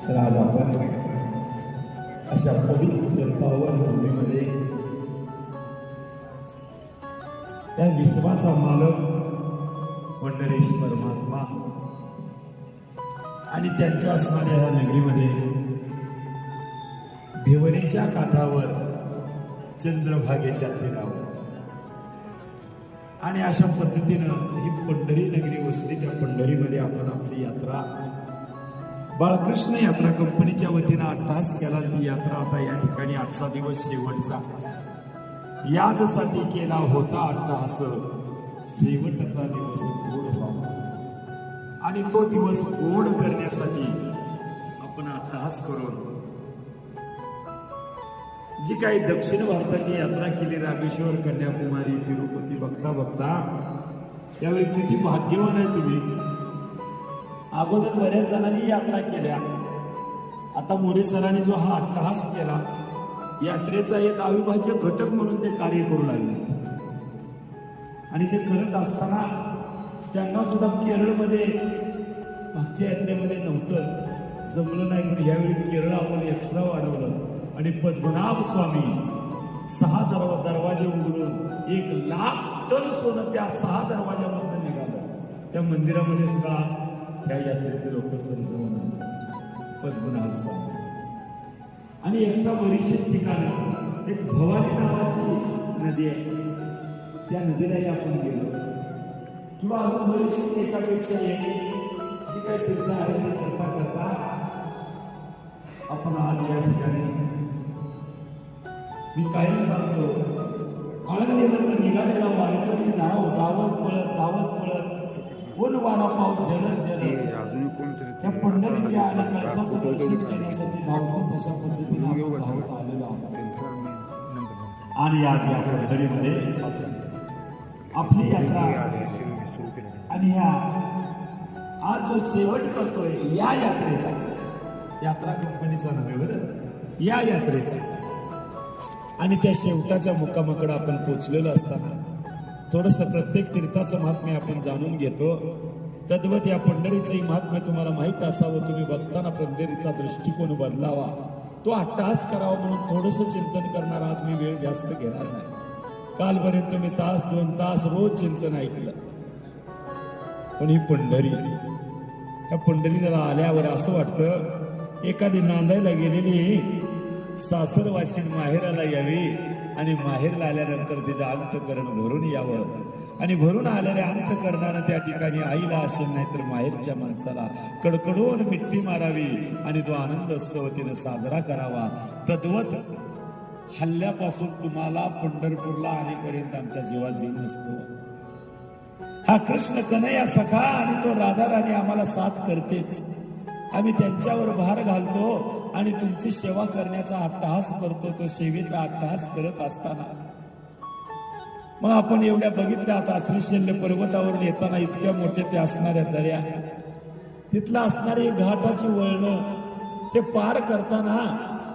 तर आज आपण अशा पवित्र पावन भूमीमध्ये त्या विश्वाचा मालक पंढरीश परमात्मा आणि त्यांच्या असणाऱ्या या नगरीमध्ये भिवरीच्या काठावर चंद्रभागेच्या तीरावर आणि अशा पद्धतीनं ही पंढरी नगरी वसली. त्या पंढरीमध्ये आपण आपली यात्रा बाळकृष्ण यात्रा कंपनीच्या वतीनं अट्टहास केला. ती यात्रा आता या ठिकाणी आजचा दिवस शेवटचा याचसाठी केला होता अट्टहास. शेवटचा दिवस गोड व्हावा आणि तो दिवस गोड करण्यासाठी आपण अट्टहास करून जी काही दक्षिण भारताची यात्रा केली, रामेश्वर, कन्याकुमारी, तिरुपती बघता बघता यावेळी किती भाग्यवान आहे तुम्ही. अगोदर बऱ्याच जणांनी यात्रा केल्या. आता मोरे सरांनी जो हा अट्टहास केला, यात्रेचा एक अविभाज्य घटक म्हणून ते कार्य करू लागले. आणि ते करत असताना त्यांना सुद्धा केरळमध्ये मागच्या यात्रेमध्ये नव्हतं, जमलं नाही. पण यावेळी केरळ आपण एक्स्ट्रा वाढवलं आणि पद्मनाभ स्वामी 6 दरवाजे उघडून 1,00,000 टन सोनं त्या 6 दरवाजामधून निघालं. त्या मंदिरामध्ये सुद्धा त्या यात्रेतील लोक सरजवून पद्मनाभ स्वामी आणि एक्स्ट्रा बरीचशी ठिकाणं. एक भवानी नावाची नदी आहे, त्या नदीलाही आपण गेलो किंवा अजून बरीचशी एकापेक्षा एक जी काही तीर्थ आहे ते करता करता आपण आज या ठिकाणी मी कायम सांगतो, आळंदीवरून निघालेला वारकरी नाव धावत पळत कोण वारा पाव जलद त्या पंढरीच्या आणि कळसाचं दर्शन करण्यासाठी धावतो. तशा पद्धतीने आपण धावत आलेलो आहोत. आणि आज या पंढरीमध्ये आपली यात्रा आणि ह्या आज जो शेवट करतोय या यात्रेचा, यात्रा कंपनीचा नव्हे बरं, या यात्रेचा. आणि त्या शेवटाच्या मुक्कामाकडे आपण पोचलेलो असताना थोडंसं प्रत्येक तीर्थाचं महात्म्य आपण जाणून घेतो. तद्वत या पंढरीचंही महात्म्य तुम्हाला माहीत असावं. तुम्ही बघताना पंढरीचा दृष्टिकोन बदलावा, तो अट्टहास करावा म्हणून थोडंसं चिंतन करणार आज मी वेळ जास्त घेणार नाही. कालपर्यंत मी 1-2 तास रोज चिंतन ऐकलं. पण ही पंढरी, त्या पंढरीला आल्यावर असं वाटतं एखादी नांदायला गेलेली सासरवाशीन माहेराला यावी आणि माहेरला आल्यानंतर तिचं अंतकरण भरून यावं. आणि भरून आलेल्या अंतकरणानं त्या ठिकाणी आईला असेल नाही तर माहेरच्या माणसाला कडकडून मिठी मारावी आणि तो आनंद उत्सव तिनं साजरा करावा. तद्वत हल्ल्यापासून तुम्हाला पंढरपूरला आणेपर्यंत आमच्या जीवात जीव नसतो. हा कृष्ण कन्हैया सखा आणि तो राधा राणी आम्हाला साथ करतेच. आम्ही त्यांच्यावर भार घालतो आणि तुमची सेवा करण्याचा अट्टहास करतो. तो सेवेचा अट्टहास करत असताना मग आपण एवढ्या बघितल्या. आता श्रीशैल्य पर्वतावरून येताना इतक्या मोठ्या त्या असणाऱ्या दऱ्या, तिथला असणारी घाटाची वळणं, ते पार करताना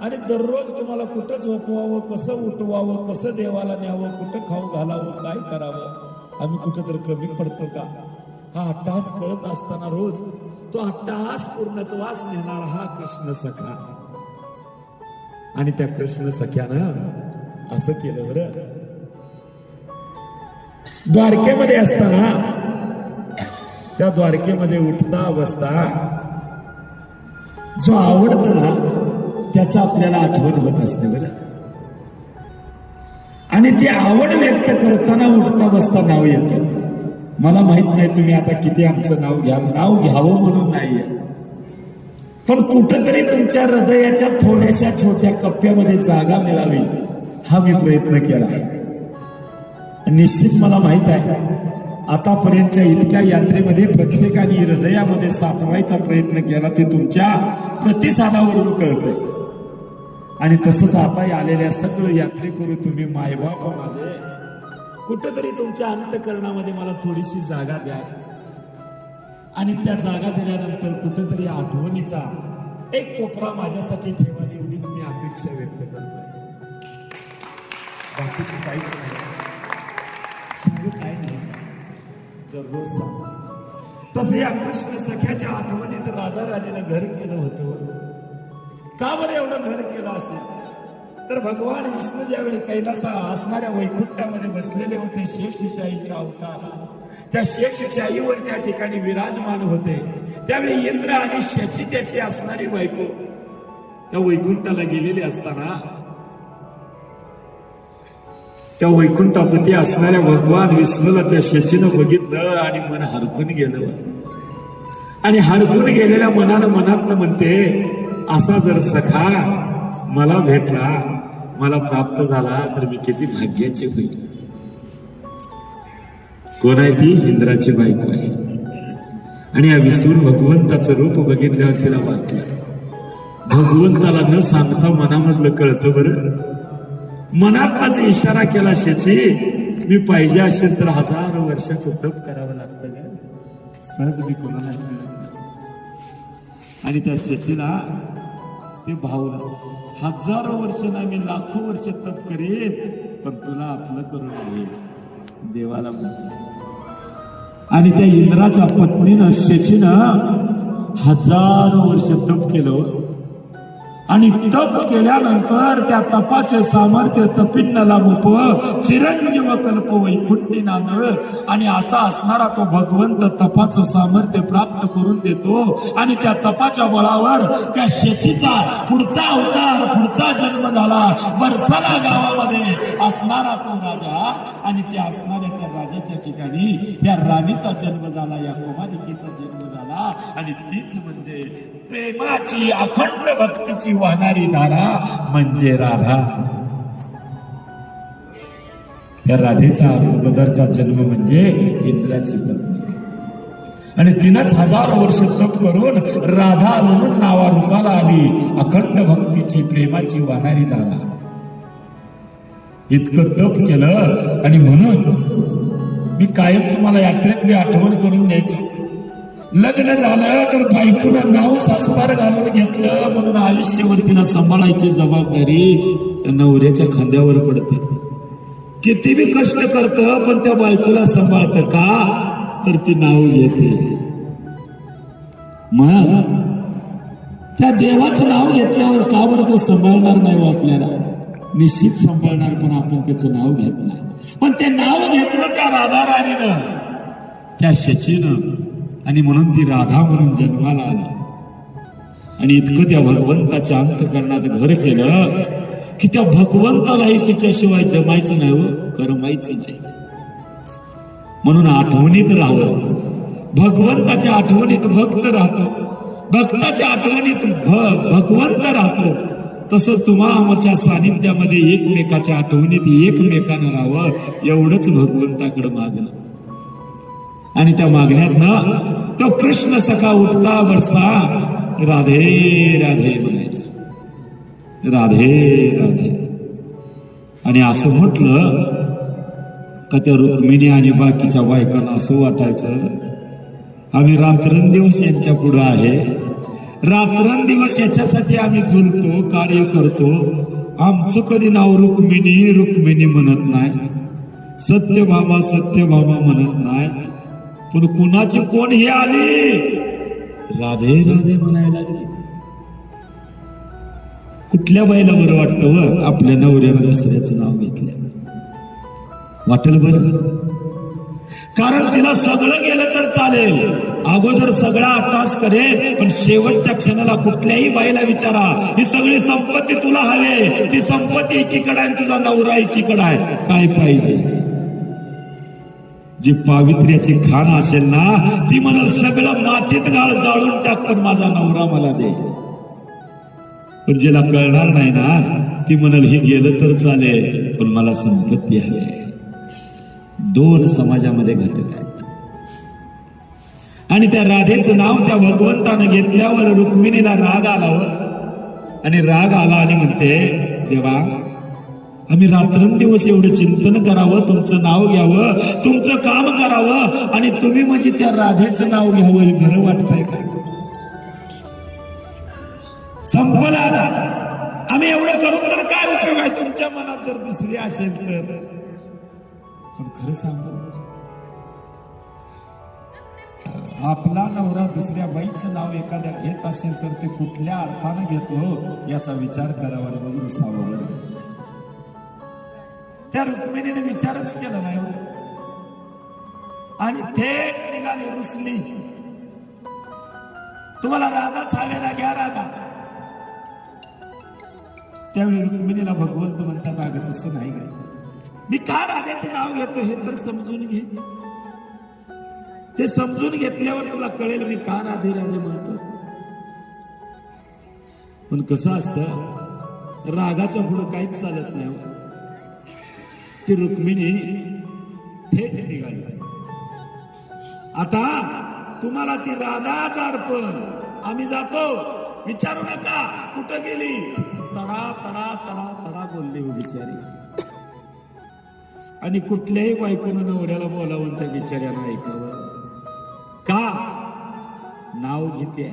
आणि दररोज तुम्हाला कुठं झोपवावं, कसं उठवावं, कसं देवाला न्यावं, कुठं खाऊ घालावं, काय करावं, आम्ही कुठं तर कमी पडतो का? हा अट्टहास करत असताना रोज तो अट्टहास पूर्णत्वास नेणारा हा कृष्ण सखा. आणि त्या कृष्ण सख्यानं असं केलं बरं. द्वारकेमध्ये असताना त्या द्वारकेमध्ये उठता बसता जो आवडतं ना त्याचं आपल्याला आठवण होत असते बरं. आणि ती आवड व्यक्त करताना उठता बसता नाव येतं. मला माहित नाही तुम्ही आता किती आमचं नाव घ्या, नाव घ्यावं म्हणून नाहीये, पण कुठंतरी तुमच्या हृदयाच्या थोड्याशा छोट्या कप्प्यामध्ये जागा मिळावी हा मी प्रयत्न केला. निश्चित मला माहित आहे आतापर्यंतच्या इतक्या यात्रेमध्ये प्रत्येकाने हृदयामध्ये साठवायचा प्रयत्न केला, ते तुमच्या प्रतिसादावरून कळतंय. आणि तसंच आता आलेल्या सगळं यात्रेकरू तुम्ही मायबाप माझे, कुठंतरी तुमच्या अंतकरणामध्ये मला थोडीशी जागा द्या. आणि त्या जागा दिल्यानंतर कुठंतरी आठवणीचा एक कोपरा माझ्यासाठी ठेवा, एवढीच मी अपेक्षा व्यक्त करतोय. बाकीचं काहीच नाही, सांगू काय नाही, दररोज सांग. तसं या कृष्ण सख्याच्या आठवणीत राधा राणीनं घर केलं होतं. का बरं एवढं घर केलं असेल? तर भगवान विष्णू ज्यावेळी कैलासा असणाऱ्या वैकुंठामध्ये बसलेले होते, शेषशाहीचा अवतार, त्या शेषशाहीवर त्या ठिकाणी विराजमान होते, त्यावेळी इंद्र आणि शची त्याची असणारी बायको त्या वैकुंठाला गेलेली असताना त्या वैकुंठापती असणाऱ्या भगवान विष्णूला त्या शचीनं बघितलं आणि मन हरकून गेलं. आणि हरकून गेलेल्या मनानं मनातनं म्हणते, असा जर सखा मला भेटला, मला प्राप्त झाला तर मी किती भाग्याची होईल. कोण आहे ती? इंद्राची बायको आहे. आणि या विष्णू भगवंताचं रूप बघितल्यावर तिला वाटलं, भगवंताला न सांगता मनामधलं कळतं बरं. मनातच इशारा केला, शची मी पाहिजे असेल तर 1000 वर्षाचं तप करावं लागतं ग, सहज मी कोणाला मिळत नाही. आणि त्या शचीला ते भावलं, 1000 वर्ष नाही मी लाखो वर्ष तप करेन, पण तुला आपलं करून घेईल. देवाला म्हटलं. आणि त्या इंद्राच्या पत्नीनं शचीनं 1000 वर्ष तप केलं. आणि तप केल्यानंतर त्या तपाचे सामर्थ्य तपिन्नला मुप चिरंजीव कल्प वैकुंठी नांदळ. आणि असा असणारा तो भगवंत तपाचं सामर्थ्य प्राप्त करून देतो. आणि त्या तपाच्या बळावर त्या शचीचा पुढचा अवतार, पुढचा जन्म झाला बरसाना गावामध्ये असणारा तो राजा. आणि त्या असणाऱ्या त्या राजाच्या ठिकाणी या राणीचा जन्म झाला, या कुमारिकेचा जन्म झाला. आणि तीच म्हणजे प्रेमाची अखंड भक्तीची वाहणारी धारा म्हणजे राधा. या राधेचा अगोदरचा जन्म म्हणजे इंद्राची पत्नी. आणि तिनंच 1000 वर्ष तप करून राधा म्हणून नावारूपाला आली. अखंड भक्तीची प्रेमाची वाहणारी धारा. इतकं तप केलं. आणि म्हणून मी कायम तुम्हाला यात्रेत आठवण करून द्यायचो, लग्न झालं तर बायकोनं नाव सासपार घालून घेतलं म्हणून आयुष्यभर तिला सांभाळायची जबाबदारी त्या नवऱ्याच्या खांद्यावर पडते. किती बी कष्ट करतं पण त्या बायकोला सांभाळतं का? तर ती नाव घेते. मग त्या देवाचं नाव घेतल्यावर का बरं तो सांभाळणार नाही हो? आपल्याला निश्चित सांभाळणार, पण आपण त्याचं नाव घेत नाही. पण ते नाव घेतलं त्या राधा राणीनं, त्या शचीनं. आणि म्हणून ती राधा म्हणून जन्माला आली. आणि इतकं त्या भगवंताच्या अंतःकरणात घर केलं की त्या भगवंतालाही तिच्याशिवाय जमायचं नाही हो, करमायचं नाही. म्हणून आठवणीत राहावं. भगवंताच्या आठवणीत भक्त राहतो, भक्ताच्या आठवणीत भगवंत राहतो. तसं तुम्हा आमच्या सानिध्यामध्ये एकमेकाच्या आठवणीत एकमेकानं राहावं, एवढंच भगवंताकडे मागणं. आणि त्या मागण्यातनं तो कृष्ण सखा उठता बसता राधे राधे म्हणायचं, राधे राधे. आणि असं म्हटलं का त्या रुक्मिणी आणि बाकीच्या बायकांना असं वाटायचं, आम्ही रात्रंदिवस यांच्या पुढं आहे, रात्रंदिवस याच्यासाठी आम्ही झुलतो, कार्य करतो. आमचं कधी नाव रुक्मिणी रुक्मिणी म्हणत नाही, सत्यभामा सत्यभामा म्हणत नाही. पण कुणाची कोण हे आली, राधे राधे म्हणायला लागली. कुठल्या बाईला बरं वाटतं व आपल्या नवऱ्यानं दुसऱ्याचं नाव घेतलं? वाटेल बरं? कारण तिला सगळं गेलं तर चालेल, अगोदर सगळा अट्टास करेल, पण शेवटच्या क्षणाला कुठल्याही बाईला विचारा, ही सगळी संपत्ती तुला हवे, ती संपत्ती एकीकडे आहे, तुझा नवरा एकीकडे आहे, काय पाहिजे? जी पावित्र्याची खाण असेल ना, ती म्हणाल सगळं मातीत गाळ जाळून टाक, पण माझा नवरा मला दे. पण जिला कळणार नाही ना, ती म्हणाल हे गेलं तर चालेल, पण मला संपत्ती हवी. दोन समाजामध्ये घटक आहेत. आणि त्या राधेचं नाव त्या भगवंतानं घेतल्यावर रुक्मिणीला राग आला. आणि राग आला आणि म्हणते, देवा आम्ही रात्रंदिवस एवढं चिंतन करावं, तुमचं नाव घ्यावं, तुमचं काम करावं, आणि तुम्ही म्हणजे त्या राधेचं नाव घ्यावं, हे बरं वाटतंय का? संपला ना. आम्ही एवढं करून तर काय उपयोग आहे? तुमच्या मनात जर दुसरी असेल तर. पण खरं सांगू, आपला नवरा दुसऱ्या बाईचं नाव एखाद्या घेत असेल तर ते कुठल्या अर्थानं घेतो याचा विचार करावा म्हणून रुसावं बरं. त्या रुक्मिणीने विचारच केला नाही आणि थेट निघाली रुसली. तुम्हाला राधाच हवेला घ्या राधा. त्यावेळी रुक्मिणीला भगवंत म्हणतात अगं तसं नाही काय, मी का राधाचं नाव घेतो हे तर समजून घे. ते समजून घेतल्यावर तुला कळेल मी का राधे राधे म्हणतो. पण कसं असतं रागाच्या पुढे काहीच चालत नाही. ती रुक्मिणी थेट निघाली. आता तुम्हाला ती राधाच अर्पण. आम्ही जातो, विचारू नका कुठं गेली. तडा तडा तडा तडा बोलली हो बिचारी. आणि कुठल्याही बायकोनं नवऱ्याला बोलावून त्या बिचाऱ्याला ऐकावं का? नाव घेते,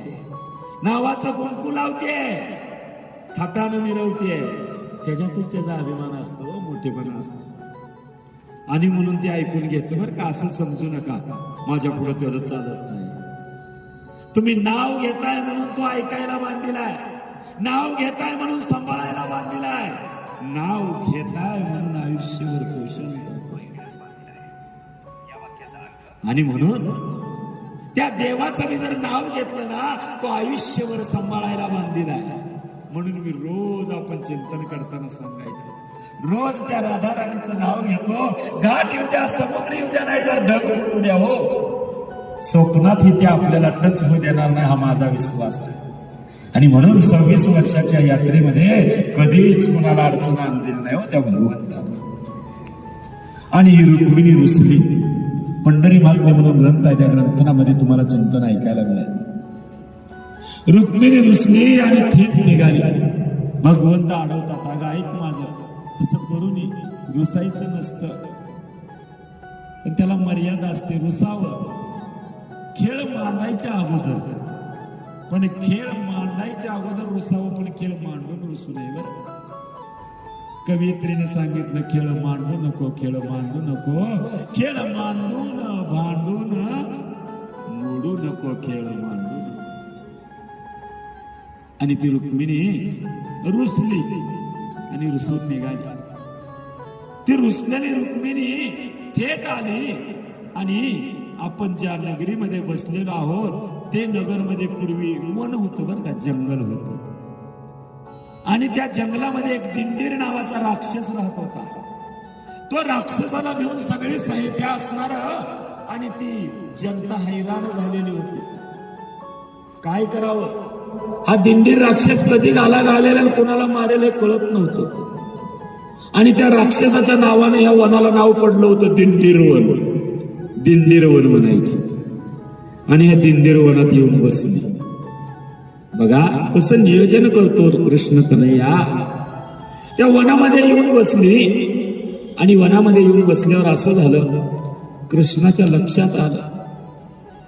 नावाचं कुंकू लावते, थाटानं मिरवते, त्याच्यातच त्याचा अभिमान असतो, मोठेपणा असतो. आणि म्हणून ते ऐकून घेते बरं का. असं समजू नका माझ्या पुढे त्याचं चालत नाही. तुम्ही नाव घेताय म्हणून तो ऐकायला बांधलेलाय, नाव घेताय म्हणून सांभाळायला बांधलेलाय, नाव घेताय म्हणून आयुष्यभर पोषण करतोय. आणि म्हणून त्या देवाचं मी जर नाव घेतलं ना तो आयुष्यभर सांभाळायला बांधलेला आहे. म्हणून मी रोज आपण चिंतन करताना सांगायचं, रोज त्या राधा राणीचं नाव घेतो. घाट येऊ द्या, समुद्र येऊ द्या, नाही तर ढग फुटू द्या, हो स्वप्नात ही ते आपल्याला टच होऊ देणार नाही, हा माझा विश्वास आहे. आणि म्हणून 26 वर्षाच्या यात्रेमध्ये कधीच कुणाला अडचण आणलेली नाही हो त्या भगवंतानं. आणि ही रुक्मिणी रुसली. पंढरी महात्म्य म्हणून ग्रंथ आहे, त्या ग्रंथामध्ये तुम्हाला चिंतन ऐकायला मिळेल. रुक्मिणी रुसली आणि थेट निघाली. भगवंत अडवतात, अगं ऐक माझं, तसं करून रुसायचं नसतं, पण त्याला मर्यादा असते. रुसावं खेळ मांडायच्या अगोदर, पण खेळ मांडायच्या अगोदर रुसावं, पण खेळ मांडून रुसू नये बरं. कवयित्रीने सांगितलं खेळ मांडू नको, खेळ मांडू नको, खेळ मांडून भांडून मोडू नको, खेळ मांडून. आणि ती रुक्मिणी रुसली आणि रुसून निघाली. ती रुसलेली रुक्मिणी थेट आली. आणि आपण ज्या नगरीमध्ये बसलेलो आहोत ते नगरमध्ये पूर्वी वन होतं बरं का, जंगल होतं. आणि त्या जंगलामध्ये एक दिंडीर नावाचा राक्षस राहत होता. तो राक्षसाला घेऊन सगळे साहित्य असणार आणि ती जनता हैराण झालेली होती. काय करावं? हा दिंडीर राक्षस कधी घालेला कोणाला मारेल हे कळत नव्हतं. आणि त्या राक्षसाच्या नावाने या वनाला नाव पडलं होतं दिंडीर वन. दिंडीर वन म्हणायचं. आणि या दिंडीर वनात येऊन बसली. बघा कसं नियोजन करतो कृष्ण कन्हैया. त्या वनामध्ये येऊन बसली. आणि वनामध्ये येऊन बसल्यावर असं झालं, कृष्णाच्या लक्षात आलं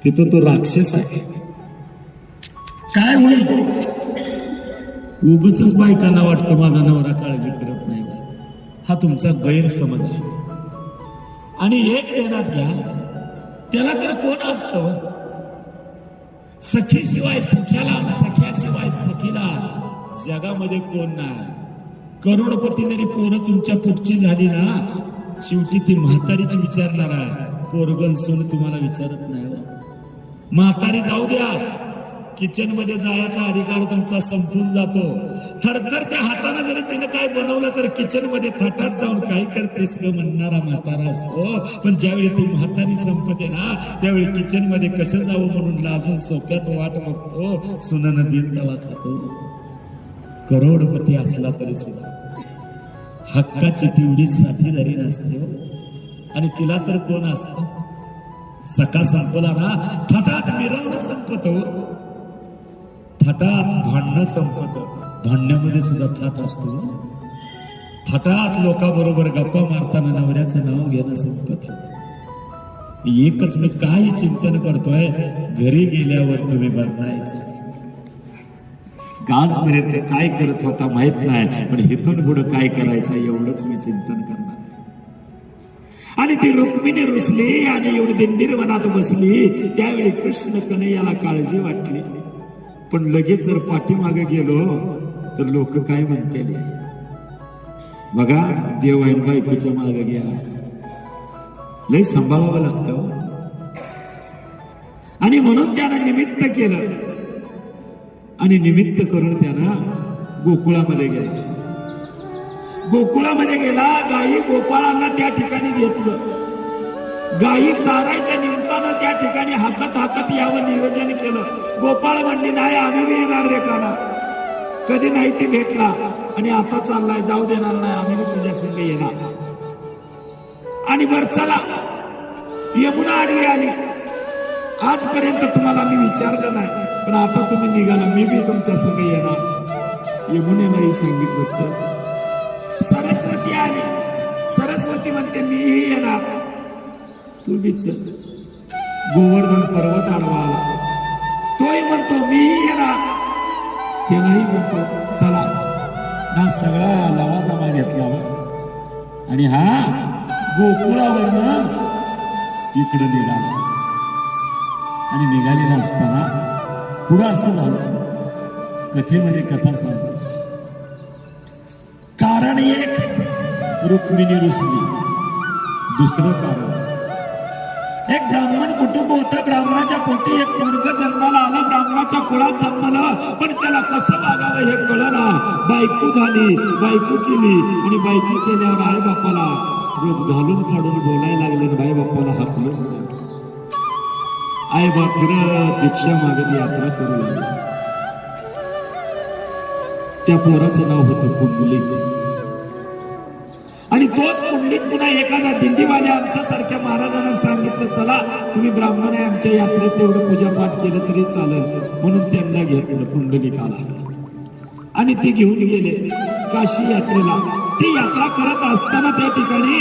तिथं तो राक्षस आहे. काय होईल? उगच बायकांना वाटतं माझा नवरा काळजी करत नाही, हा तुमचा गैरसमज आहे. आणि एक ध्यानात घ्या, त्याला तर कोण असतं? सखीशिवाय सख्याला, सख्याशिवाय सखीला जगामध्ये कोण नाही. करोडपती जरी पोरं तुमच्या पुढची झाली ना, शेवटी ती म्हातारीची विचारणार आहे. पोरगण सोन तुम्हाला विचारत नाही. म्हातारी जाऊ द्या, किचन मध्ये जायचा अधिकार तुमचा संपून जातो. थरथर त्या हाताने जरी तिने काय बनवलं तर किचन मध्ये थाटात जाऊन काय करतेस ग म्हणणारा म्हातारा असतो. पण ज्यावेळी ती म्हातारी संपते ना त्यावेळी किचन मध्ये कसं जावं म्हणून लाजून सोप्यात वाट बघतो. सुनन दिन दवा खातो. करोडपती असला तरी सुद्धा हक्काची तेवढीच साथीदारी नसते. आणि तिला तर कोण असतं? सका संपला ना थाटात मिरवणं संपत, थाटात भांडणं संपत. भांडण्यामध्ये सुद्धा थाट असतो. थाटात लोकांबरोबर गप्पा मारताना नवऱ्याचं नाव घेणं संपत. एकच मी काय चिंतन करतोय, घरी गेल्यावर तुम्ही बनायचं. गाजपर्यंत काय करत होता माहित नाही, पण इथून पुढे काय करायचं एवढंच मी चिंतन करणार. आणि आणि ती रुक्मिणी रुसली आणि एवढी दिंडीर वनात बसली. त्यावेळी कृष्ण कन्हैयाला काळजी वाटली. पण लगेच जर पाठीमागे गेलो तर लोक काय म्हणतील. बघा देव आहे बायकोच्या मागे गेला. लय सांभाळावं लागतं. आणि म्हणून त्यानं निमित्त केलं आणि निमित्त करून त्यानं गोकुळामध्ये गेला. गोकुळामध्ये गेला. गायी गोपाळांना त्या ठिकाणी घेतलं. गायी चारायच्या निमित्तानं त्या ठिकाणी हाकत हाकत यावं नियोजन केलं. गोपाळ म्हणली नाही आम्ही बी येणार रे काना. कधी नाही ती भेटला आणि आता चाललाय जाऊ देणार नाही आम्ही बी तुझ्या संग येणार. आणि बर चला यमुना आडवी आली. आजपर्यंत तुम्हाला मी विचारलं नाही पण आता तुम्ही निघाला मी बी तुमच्या संग येणार. यमुनेलाही सांगितलं चल. सरस्वती आली. सरस्वती म्हणते मीही येणार तू बी चल. गोवर्धन पर्वत आडवा आला. तोही म्हणतो मीही येणार. त्यालाही म्हणतो चला. ना सगळा लवाजमा घेतला आणि हा गोकुळावरनं इकडे निघाला. आणि निघालेला असताना पुढं असं झालं. कथेमध्ये कथा सांगतो. कारण एक रुक्मिणी रुसली. दुसरं कारण एक ब्राह्मण कुटुंब होतं. ब्राह्मणाच्या पोटी एक मुलगा जन्माला आला. ब्राह्मणाच्या कुळात जन्मलं पण त्याला कसं वागावं हे कळना. बायको झाली. बायको केली आणि बायको केल्यावर आई बापाला रोज घालून काढून बोलायला लागले. आई बापाला हाकलून आई बाप फिरत भिक्षा मागत यात्रा करू लागले. त्या पोराचं नाव होतं पुंडलिक. आणि तोच पुंडलिक पुन्हा एखादा दिंडीवाल्या आमच्यासारख्या महाराजांना सांगितलं चला तुम्ही ब्राह्मण आहे आमच्या यात्रेत तेवढं पूजापाठ केलं तरी चालेल. म्हणून त्यांना घेतलं पुंडलिकाला आणि ते घेऊन गेले काशी यात्रेला. ती यात्रा करत असताना त्या ठिकाणी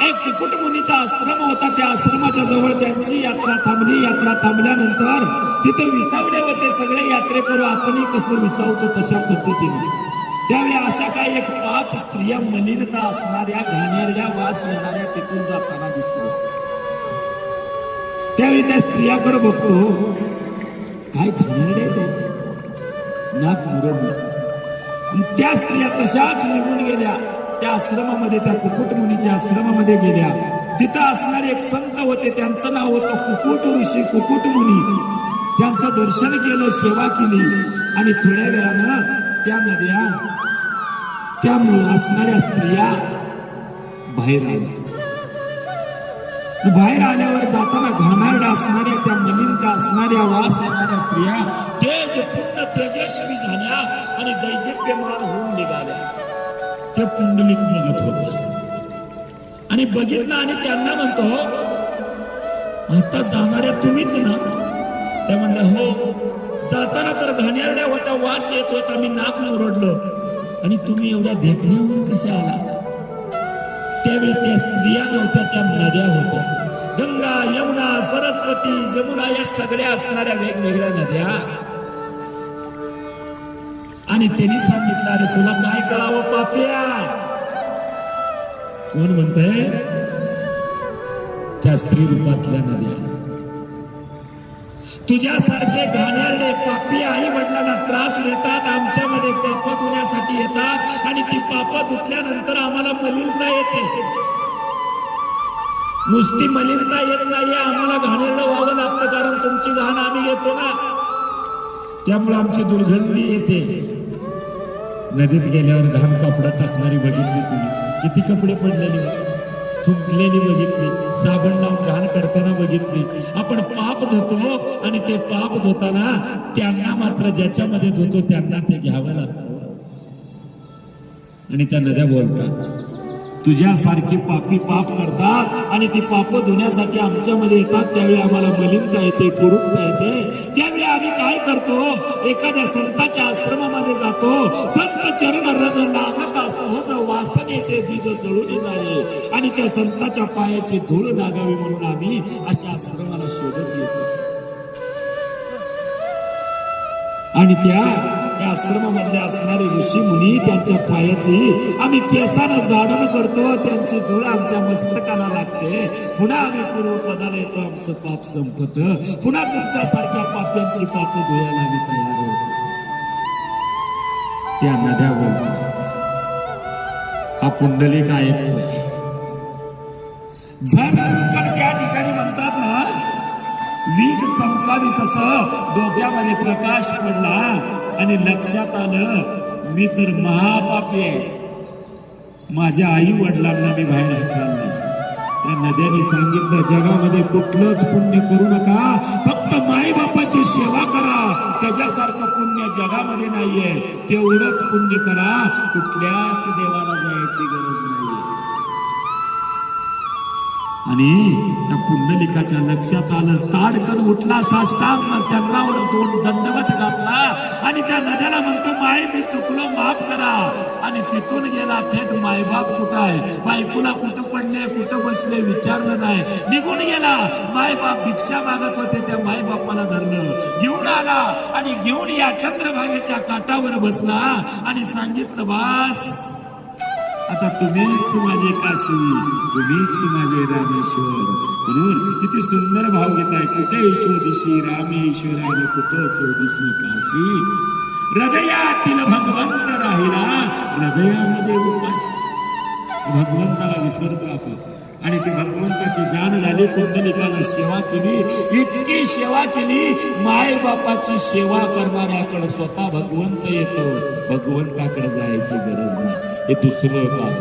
एक कुकुट मुनीचा आश्रम होता. त्या आश्रमाच्या जवळ त्यांची यात्रा थांबली. यात्रा थांबल्यानंतर तिथे विसावले होते सगळे यात्रेकरू. आपणही कसं विसावतो तशा पद्धतीने. त्यावेळी अशा काही एक 5 स्त्रिया मलिनता असणाऱ्या घाणेरड्या वास येणाऱ्या तिथून जाताना दिसल्या. त्यावेळी त्या स्त्रियाकडे बघतो काय घाणेरडे ते नाक मुरडलं. आणि त्या स्त्रिया तशाच निघून गेल्या. त्या आश्रमामध्ये त्या कुकुट मुनीच्या आश्रमामध्ये गेल्या. तिथं असणारे एक संत होते. त्यांचं नाव होतं कुकुट ऋषी कुकुट मुनी. त्यांचं दर्शन केलं सेवा केली आणि थोड्या वेळानं त्या नद्या त्या असणाऱ्या स्त्रिया बाहेर आल्या. बाहेर आल्यावर जाताना घाणेरड्या असणाऱ्या त्या मलिनता असणाऱ्या वास येणाऱ्या स्त्रिया तेज पूर्ण तेजस्वी झाल्या आणि दैदिप्यमान होऊन निघाल्या. ते पुंडलिक बघत होता आणि बघितलं आणि त्यांना म्हणतो आता जाणाऱ्या तुम्हीच ना. त्या म्हणल्या हो. जाताना तर घाणेरड्या होत्या वास येत होता मी नाक मुरडलं आणि तुम्ही एवढ्या देखण्याहून कशा आला. त्यावेळी त्या स्त्रिया नव्हत्या त्या नद्या होत्या. गंगा यमुना सरस्वती जमुना या सगळ्या असणाऱ्या वेगवेगळ्या नद्या. आणि त्यांनी सांगितलं अरे तुला काय कळावं पाप्या. कोण म्हणतंय त्या स्त्री रूपातल्या नद्या. तुझ्यासारखे घाणेरडे पापी आई वडिलांना त्रास देतात. आमच्यामध्ये पाप धुण्यासाठी येतात आणि ती पाप धुतल्यानंतर आम्हाला मलिनता येते. नुसती मलिनता येत नाही आम्हाला घाणेरडं व्हावं लागतं कारण तुमची घाण आम्ही घेतो ना. त्यामुळे आमची दुर्गंधी येते. नदीत गेल्यावर घाण कपडा टाकणारी बघितली तुम्ही. किती कपडे पडलेले थुंकलेली बघितली. साबण लावून घाण करताना बघितली. आपण पाप धुतो आणि ते पाप धुताना त्यांना मात्र ज्याच्यामध्ये धुतो त्यांना ते घ्यावं लागतं. आणि त्या नद्या बोलतात तुझ्यासारखी पापी पाप करतात आणि ती पाप धुण्यासाठी आमच्यामध्ये येतात. त्यावेळी आम्हाला मलिनता येते कुरूपता येते. त्यावेळी आम्ही काय करतो एखाद्या संताच्या आश्रमामध्ये जातो. संत चरण रज लागता सहज वासनेचे बीज जळून जाणे आणि त्या संताच्या पायाची धूळ लागावी म्हणून आम्ही अशा आश्रमाला शोधत येतो. आणि त्या आश्रम मधले असणारे ऋषी मुनी त्यांच्या पायाची आम्ही केसानं झाडून करतो, त्यांची धूळ आमच्या मस्तकाला लागते. पुन्हा आम्ही पूर्वपदाला येतो, आमचं पाप संपत. पुन्हा तुमच्या सारख्या पाप्यांची पाप धुयाला आम्ही तयार होतो. त्या नद्या बोलतात, हा पुंडलिक ऐकतोय. झनकन त्या ठिकाणी म्हणतात ना, वीज चमकावी तसं डोक्यामध्ये प्रकाश पडला आणि लक्षात आलं मी तर महापापी आहे. माझ्या आई वडिलांना मी बाहेर हाकललं. त्या नद्याने सांगितलं, जगामध्ये कुठलंच पुण्य करू नका, फक्त माई बापाची सेवा करा. त्याच्यासारखं पुण्य जगामध्ये नाहीये. तेवढंच पुण्य करा, कुठल्याच देवाला जायची गरज नाहीये. आणि त्या पुंडलिकाच्या लक्षात आलं. ताडकन उठला, साष्टांग त्यांनावर दोन दंडवत घातला आणि त्या नद्याला म्हणतो, माय मी चुकलो, माफ करा. आणि तिथून गेला थेट मायबाप कुठं आहे, बायकोला कुठं पडले, कुठं बसले विचारलं नाही, निघून गेला. मायबाप भिक्षा मागत होते, त्या मायबापाला धरलं, घेऊन आला आणि घेऊन या चंद्रभागेच्या काठावर बसला आणि सांगितलं, बास आता तुम्हीच माझे काशी, तुम्हीच माझे रामेश्वर. म्हणून किती सुंदर भाव घेत आहे. कुठे ईश्वदिशी रामेश्वर आणि कुठं स्वदिशी काशी. हृदयातील भगवंत राहिला, हृदयामध्ये उपास. भगवंताला विसरतो आपण. आणि ती भगवंताची जाण झाली. कुंडलिकानं सेवा केली, इतकी सेवा केली, माय बापाची सेवा करणाऱ्याकडे स्वतः भगवंत येतो. भगवंताकडे जायची गरज नाही. हे दुसरं काम.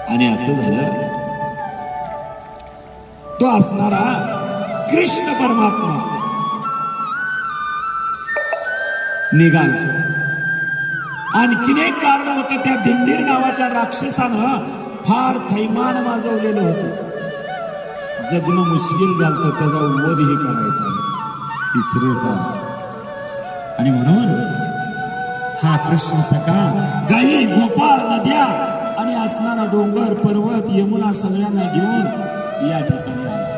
आणि असं झालं, तो असणारा कृष्ण परमात्मा निघाला. आणखीन एक कारण होतं, त्या दिंडीर नावाच्या राक्षसानं फार थैमान माजवलेलं होतं. जगणं मुश्किल झालं, त्याचा वधही करायचा. तिसरं काम. आणि म्हणून हा कृष्ण सखा गाई, गोपाळ, नद्या आणि असणारा डोंगर, पर्वत, यमुना सगळ्यांना घेऊन या ठिकाणी आला.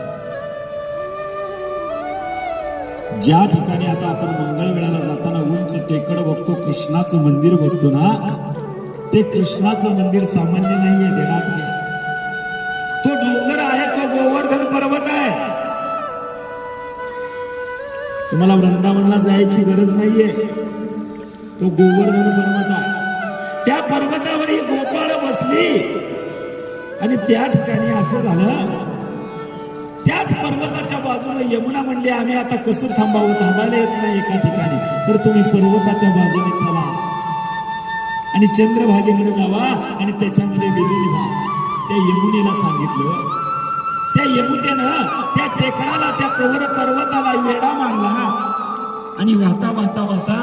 ज्या ठिकाणी आता आपण मंगळवेळाला जाताना उंच टेकड बघतो, कृष्णाचं मंदिर बघतो ना, ते कृष्णाचं मंदिर सामान्य नाहीये. देण्यात घ्या, तो डोंगर आहे, तो गोवर्धन पर्वत आहे. तुम्हाला वृंदावनला जायची गरज नाहीये, तो गोवर्धन पर्वत आहे. त्या पर्वतावर ही गोपाळ बसली आणि त्या ठिकाणी असं झालं, त्याच पर्वताच्या बाजूला यमुना म्हणली, आम्ही आता कसं थांबावं, थांबायला येत नाही एका ठिकाणी, तर तुम्ही पर्वताच्या बाजूने चला आणि चंद्रभागेकडे जावा आणि त्याच्यामध्ये विलीन व्हा. त्या यमुनेला सांगितलं. त्या यमुनेनं त्या टेकडाला, त्या पर्वताला वेढा मारला आणि वाहता वाहता वाहता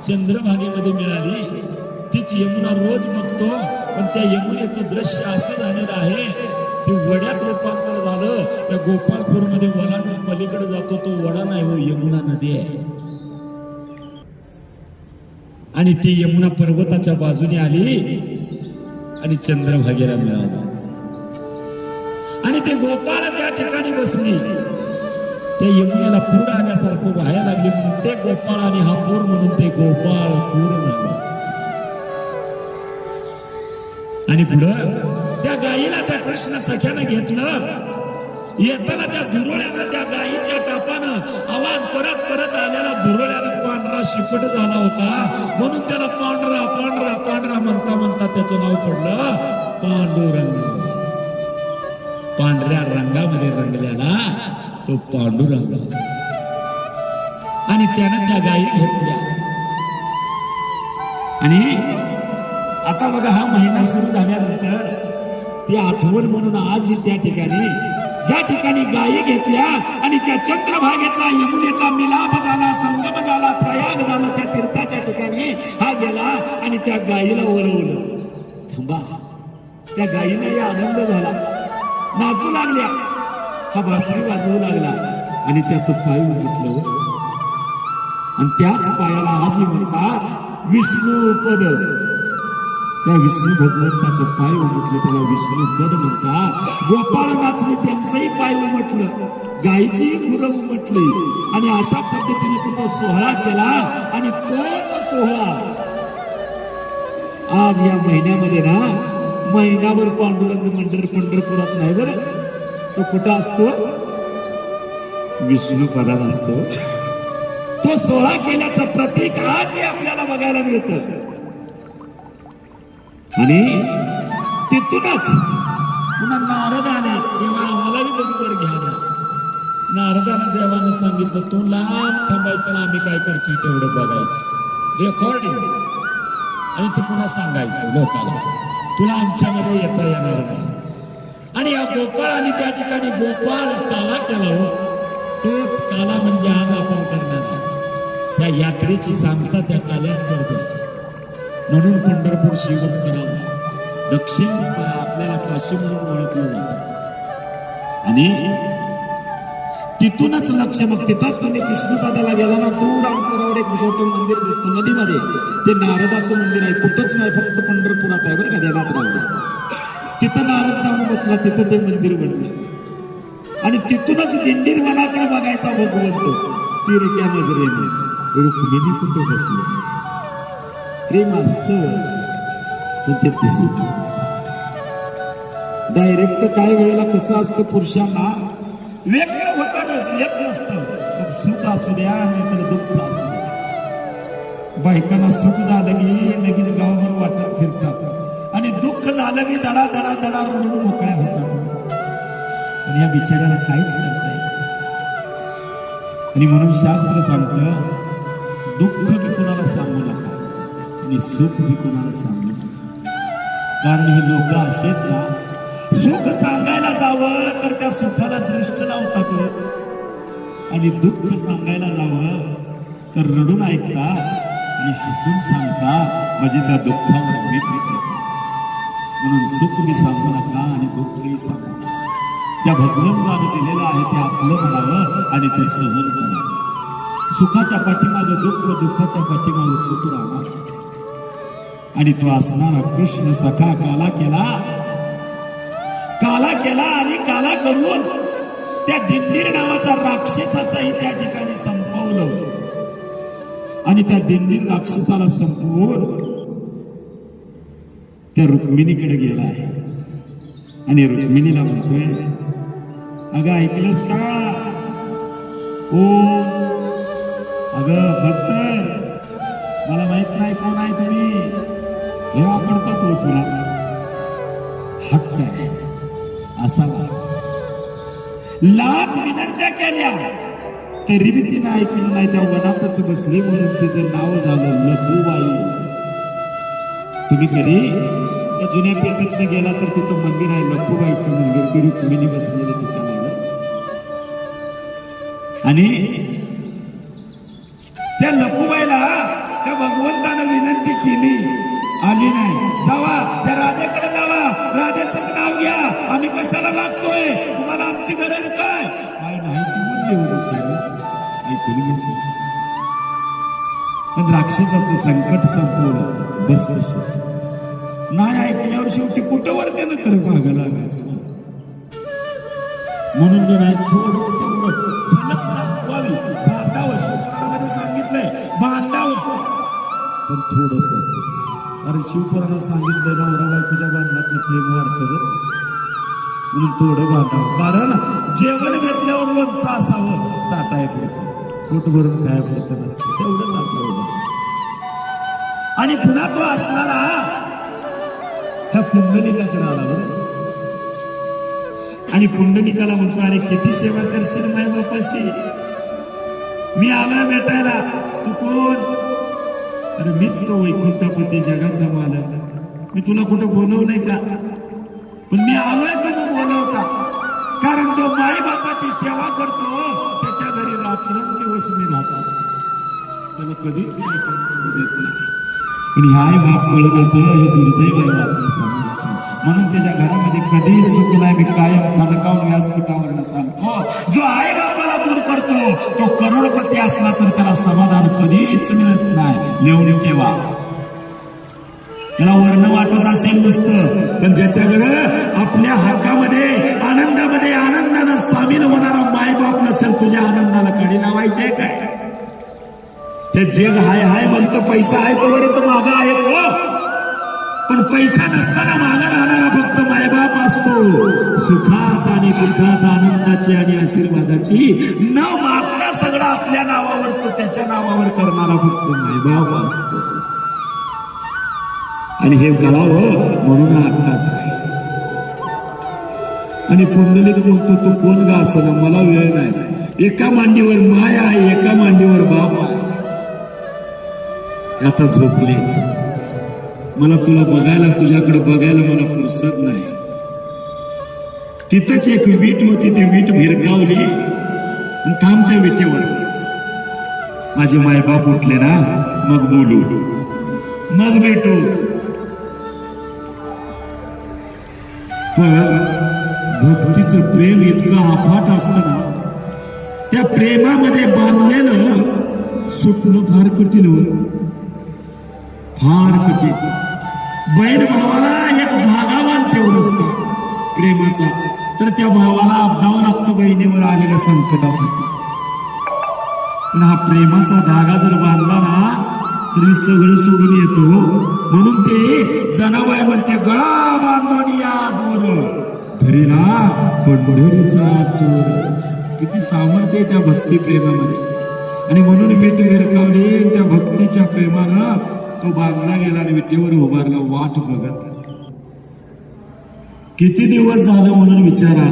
चंद्रभागेमध्ये मिळाली. तीच यमुना रोज बघतो, पण त्या यमुनेचं दृश्य असं झालेलं आहे, ते वड्यात रूपांतर झालं. त्या गोपाळपूरमध्ये वडानं पलीकडे जातो, तो वडा नाही हो, यमुना नदी आहे. आणि ती यमुना पर्वताच्या बाजूने आली आणि चंद्रभागेला मिळाली. आणि ते गोपाळ त्या ठिकाणी बसली. त्या यमुनेला पूर आल्यासारखं व्हायला लागली, म्हणून ते गोपाळ आणि हा पूर म्हणून ते गोपाळ पूर झालं. आणि पुढं त्या गायीला त्या कृष्ण सख्यानं घेतलं. येताना त्या दुरोळ्यानं, त्या गायीच्या टापानं आवाज करत करत आलेला दुरोळ्यानं पांढरा शिपट झाला होता, म्हणून त्याला पांढरा पांढरा पांढरा म्हणता म्हणता त्याचं नाव पडलं पांडुरंग. पांढऱ्या रंगामध्ये रंगलेला तो पांडुरंग. आणि त्यानं त्या गायी घेतल्या. आणि आता बघा, हा महिना सुरू झाल्यानंतर ती आठवण म्हणून आजही त्या ठिकाणी, ज्या ठिकाणी गायी घेतल्या आणि त्या चंद्रभागेचा, यमुनेचा मिलाप झाला, संगम झाला, प्रयाग झाला, त्या तीर्थाच्या ठिकाणी हा गेला आणि त्या गायीला वळवलं. थांबा, त्या गायीलाही आनंद झाला, नाचू लागल्या, हा बासरी वाजवू लागला आणि त्याचं पाय उघडलं. आणि त्याच पायाला आजी म्हणतात विष्णुपद. त्या विष्णू भगवंताचं पाय उमटलं, त्याला विष्णू गड म्हणतात. गोपाळ नाचले, त्यांचंही पाय उमटलं, गायचीही खुरं उमटली. आणि अशा पद्धतीने तिथं सोहळा केला. आणि तोच सोहळा आज या महिन्यामध्ये ना, महिनाभर पांडुरंग मंदिर पंढरपुरात नाही बरं, तो कुठं असतो? विष्णू पदात असतो. तो सोहळा केल्याचं प्रतीक आजही आपल्याला बघायला मिळतं. आणि तिथूनच पुन्हा नारदाने, तेव्हा आम्हाला बी बरोबर घ्या ना, नारदाने देवानं सांगितलं, तू लांब थांबायचं ना, आम्ही काय करतोय तेवढं बघायचं, रेकॉर्डिंग. आणि ते पुन्हा सांगायचं लोकांना, तुला आमच्यामध्ये येता येणार नाही. आणि या गोपाळाने त्या ठिकाणी गोपाळ काला केला हो. तोच काला म्हणजे आज आपण करणार आहे. त्या यात्रेची सांगता त्या काल्यात करतो. म्हणून पंढरपूर शेवट करावं, दक्षिण आपल्याला काशी म्हणून ओळखलं जातं. आणि तिथूनच लक्ष, मग तिथंच तुम्ही विष्णुपदाला गेला ना, दूर अंतरावर एक छोटं मंदिर दिसतं नदीमध्ये, ते नारदाचं मंदिर आहे. कुठंच नाही, फक्त पंढरपुरात आहे बरं का, ध्यानात राहू द्या. तिथं नारद जाऊन बसला, तिथं ते मंदिर बनलं. आणि तिथूनच दिंडीर वनाकडे बघायचा भगवंत तिरक्या नजरेने. रुक्मिणी कुठे बसले, प्रेम असतं पण ते दिसत नसतं. डायरेक्ट काय वेळेला कसं असतं, पुरुषांना व्यक्त होताच येत नसतं. मग सुख असू द्या नाहीतर दुःख असू द्या, बायकांना सुख झालं की लगेच गावभर वाटत फिरतात, आणि दुःख झालं की धडा धडा धडा रडून मोकळ्या होतात. पण या बिचाऱ्याला काहीच करता येत नसतं. आणि म्हणून शास्त्र सांगतं, दुःख बी कुणाला सांगू नका आणि सुख बी कुणाला सांगू नका. कारण हे लोक असेच ना, सुख सांगायला जावं तर त्या सुखाला दृष्ट लावतात, आणि दुःख सांगायला जावं तर रडून ऐकतात आणि हसून सांगतात, म्हणजे त्या दुःखावर मीठ येतात. म्हणून सुख बी सांगू नका आणि दुःखही सांगू नका. त्या भगवंताने दिलेलं आहे ते आपलं म्हणावं आणि ते सहन करावं. सुखाच्या पाठीमागे दुःख, दुःखाच्या पाठीमागे सुख राहणार. आणि तो असणारा कृष्ण सखा काला केला, काला केला. आणि काला करून त्या दिंडीर नावाचा राक्षसाचाही त्या ठिकाणी संपवलं. आणि त्या दिंडीर राक्षसाला संपवून त्या रुक्मिणीकडे गेलाय. आणि रुक्मिणीला म्हणतोय, अगं ऐकलंस का? कोण? अगं भक्त, मला माहित नाही कोण आहे तुम्ही. हे वापरता तो तुला हट्ट आहे असावा. लाख विनंत्या केल्या तरी बी तिनं ऐकलं नाही. त्या वनातच बसली म्हणून तिचं नाव झालं लखुबाई. तुम्ही कधी त्या जुन्या पेठेत गेला तर तिथं मंदिर आहे, लखुबाईचं मंदिर, ती रुक्मिणी बसलेलं ठिकाण आहे. आणि त्या लखुबाईला त्या भगवंतानं विनंती केली, आली नाही. जावा त्या राजाकडे जावा, राजाचंच नाव घ्या, आम्ही कशाला लागतोय, तुम्हाला आमची गरज काय? काय नाही पण राक्षसाचं संकट संपवलं. बस तशीच नाही ऐकल्यावर शेवटी कुठं वर त्यानं तर मागं लागायचं. म्हणून नाही थोडंच तेवढंच झलक दाखवावी, भांडावं. शिवपुराणामध्ये सांगितलंय भांडावं, पण थोडंसंच. कारण शिवपुराणात सांगितलंय नवरा बायकोच्या भांडणात प्रेम वाढतं, म्हणून थोडं भांडावं. कारण जेवण घेतल्यावर लोणचं असावं, चाटाय पडतं, पोट भरून खाया पडतं नसतं, तेवढंच असावं. आणि पुन्हा तो असणारा त्या पुंडलिकाकडे आला बरं. आणि पुंडलिकाला म्हणतो, अरे किती सेवा करशील माय बापाशी, मी आलोय भेटायला, तू कोण? अरे मीच तो वैकुंठपती, जगाचा मालक. मी तुला कुठं बोलवलंय का? पण मी आलोय तुम्ही बोलवता. कारण जो माई बापाची सेवा करतो त्याच्या घरी रात्रंदिवस मी राहतो, त्याला कधीच काही कमी देत नाही. पण हे आई बाप कळत होतं, हे दुर्दैव आहे आपल्या समाजाचं. म्हणून त्याच्या घरामध्ये कधीच सुख नाही. मी कायम थणकावून व्यासपीठावर सांगतो, जो आई बापाला दूर करतो तो करोडपती असला तर त्याला समाधान कधीच मिळत नाही. लिहून ठेवा. त्याला वर्ण वाटत असेल नुसतं, पण ज्याच्याकडे आपल्या हक्कामध्ये आनंदामध्ये आनंदानं सामील होणारा मायबाप नसेल, तुझ्या आनंदाला कडी लावायचे काय? हे जग हाय हाय म्हणतं, पैसा आहे तोवर तर मागा आहे हो, पण पैसा नसताना मागा राहणारा फक्त मायबाप असतो. सुखात आणि दुःखात आनंदाची आणि आशीर्वादाची न मागता सगळं आपल्या नावावरच त्याच्या नावावर करणारा फक्त मायबाप असतो. आणि हे कळावं म्हणून हा अभ्यास आहे. आणि पुंडलिक म्हणतो, तू कोण गा असं, मला वेळ नाही. एका मांडीवर माया आहे, एका मांडीवर बाप आहे. आता झोपले, मला तुला बघायला, तुझ्याकडे बघायला मला फुरसत नाही. तिथंच एक वीट होती, ती वीट भिरकावली आणि थांब त्या विटेवर. माझे मायबाप उठले ना, मग बोलू, मग भेटू. पण भक्तीचं प्रेम इतकं अफाट असतं ना, त्या प्रेमामध्ये बांधलेलं सुटणं फार कठीण होईल, फार कठीण. बहीण भावाला एक धागा बांधते नसतो प्रेमाचा, तर त्या भावाला अपदावं लागतं बहिणीवर आलेल्या संकटासाठी. पण हा प्रेमाचा धागा जर बांधला ना, तरी सगळं सोडून येतो. म्हणून ते जनाबाई म्हणते, गळा बांधून या दूर धरीला पंढरीचा चोर. किती सामर्थ्य त्या भक्ती प्रेमामध्ये. आणि म्हणून मीठ भिरकावली, त्या भक्तीच्या प्रेमानं तो बांधला गेला आणि विटेवर उभारला वाट बघत. किती दिवस झालं म्हणून विचारा,